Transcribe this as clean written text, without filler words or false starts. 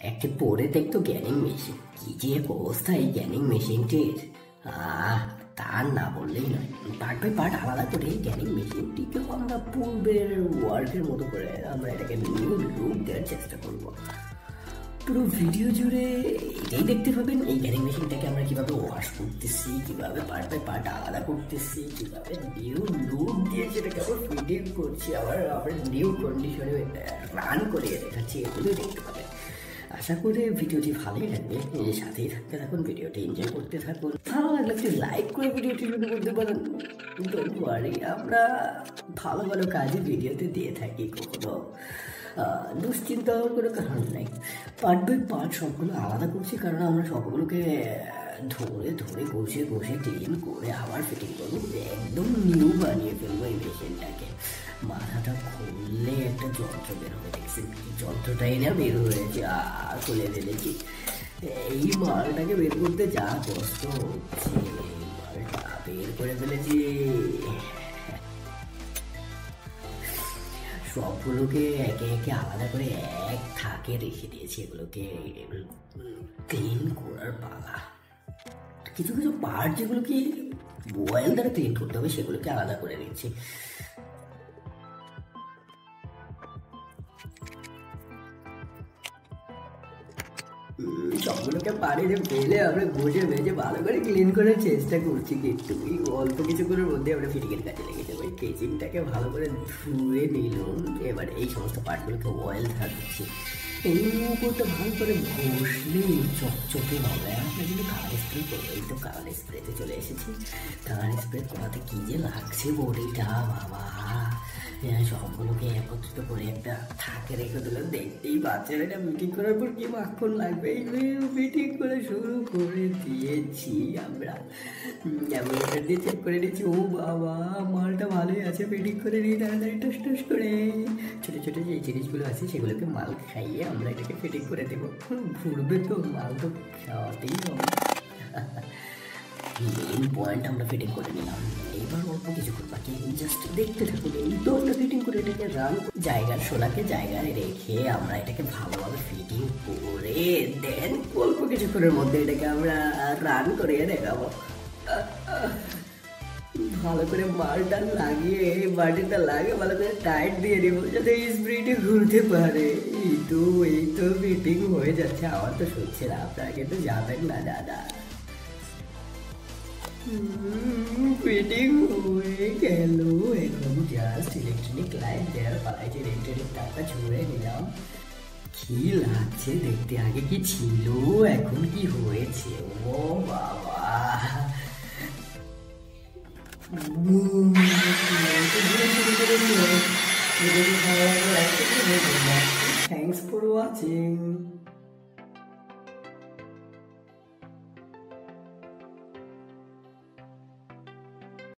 একটা পরে দেখতো গ্যানিং মেশিন, কি যে এক অবস্থা এই গ্যানিং মেশিনটির। তার না বললেই নয়, পার্ট বাই পার্ট আলাদা করে এই গ্যানিং মেশিনটিকে আমরা পূর্বের ওয়ার্কের মতো করে আমরা এটাকে নিউ লুক দেওয়ার চেষ্টা করবো। পুরো ভিডিও জুড়ে এটাই দেখতে পাবেন, এই গ্যানিং মেশিনটাকে আমরা কিভাবে ওয়াশ করতেছি, কিভাবে পার্ট বাই পার্ট আলাদা করতেছি, কিভাবে নিউ লুক দিয়ে সেটাকে আবার ফিটিং করছি, আবার নিউ কন্ডিশনে রান করে দেখাচ্ছি, এগুলোই দেখতে পাবেন। আশা করি ভিডিওটি ভালোই লাগবে, সাথেই থাকতে থাকুন, ভিডিওটি এনজয় করতে থাকুন। ভালো লাগলে একটু লাইক করে ভিডিওটি শুরু করতে পারেন। ডোন্ট ওয়ারি, আমরা ভালো ভালো কাজে ভিডিওতে দিয়ে থাকি, কখনো দুশ্চিন্তা হওয়ার কোনো কারণ নাই। পার্ট বাই পার্ট সবগুলো আলাদা করছি, কারণ আমরা সবগুলোকে ধরে ধরে ঘষে ঘষে ক্লিন করে আবার ফিটিং করবো, একদম নিউ বানিয়ে ফেলবো এই মেশিনটাকে। মাথাটা খুললে একটা যন্ত্র বের হবে, দেখছি যন্ত্রটাই না বের হয়েছে, আর খুলে ফেলেছি। এই মালটাকে বের করতে যা কষ্ট হচ্ছে, মালটা বের করে ফেলেছি। সবগুলোকে একে একে আলাদা করে এক থাকে রেখে দিয়েছি, এগুলোকে ক্লিন করার পালা। কিছু কিছু পার্ট যেগুলো কি বয়েল দ্বারা ক্লিন করতে হবে, সেগুলোকে আলাদা করে নিচ্ছি। সবগুলোকে পানিতে ফেলে আমরা ঘষে ভেজে ভালো করে ক্লিন করার চেষ্টা করছি, কিন্তু এই অল্প কিছুক্ষণের মধ্যে আমরা ফিটিংয়ের কাজে লেগে যাবো। এই কেচিংটাকে ভালো করে ধুয়ে নিলাম, এবার এই সমস্ত পার্টগুলোকে অয়েল থাকছি, এই উপরটা ভালো করে ঘষলে চকচকে হবে। আমরা কিন্তু কালার স্প্রে করবো, এই তো কালার স্প্রেতে চলে এসেছি। কালার স্প্রে করাতে কি যে লাগছে বডিটা, বাবা! সবগুলোকে একত্রিত করে একটা থাকে রেখে দিলাম, দেখতেই পাচ্ছেন। এটা মিটিং করার পর কি মাখন লাগবে, মিটিং করে শুরু করে দিয়েছি আমরা। অ্যামোমিটার দিয়ে চেক করে নিচ্ছি, ও বাবা মালটা ভালোই আছে, মিটিং করে নিই তাড়াতাড়ি টুস টুস করে। ছোটো ছোটো যে জিনিসগুলো আছে সেগুলোকে মাল খাইয়ে আমরা এটাকে ফিটিং করে দেবো। ঘুরবে তো, মাল তো খাওয়াতেই হবে। মেইন পয়েন্ট আমরা ফিটিং করে নিলাম, এবার অল্প কিছুক্ষণ বাকি, জাস্ট দেখতে থাকুন। এই তো আমরা ফিটিং করে এটাকে রান জায়গার শোলাকে জায়গায় রেখে আমরা এটাকে ভালোভাবে ফিটিং করে দেন অল্প কিছুক্ষণের মধ্যে এটাকে আমরা রান করে দেখাবো। ভালো করে মালটা লাগিয়ে বাটিটা লাগিয়ে ভালো করে টাইট দিয়ে দিব, যাতে স্প্রিটে ঘুরতে পারে। এই তো ফিটিং হয়ে যাচ্ছে, আমার তো সত্যি না, আপনারা কিন্তু যাবেন না দাদা। ফিটিং হয়ে গেল, এখন জাস্ট ইলেকট্রনিক লাইট দেওয়ার পালাই, যে ইলেকট্রনিক তারটা ছুঁড়ে নিলাম। কি লাগছে দেখতে, আগে কি ছিল এখন কি হয়েছে, ও বাবা! Thanks for watching.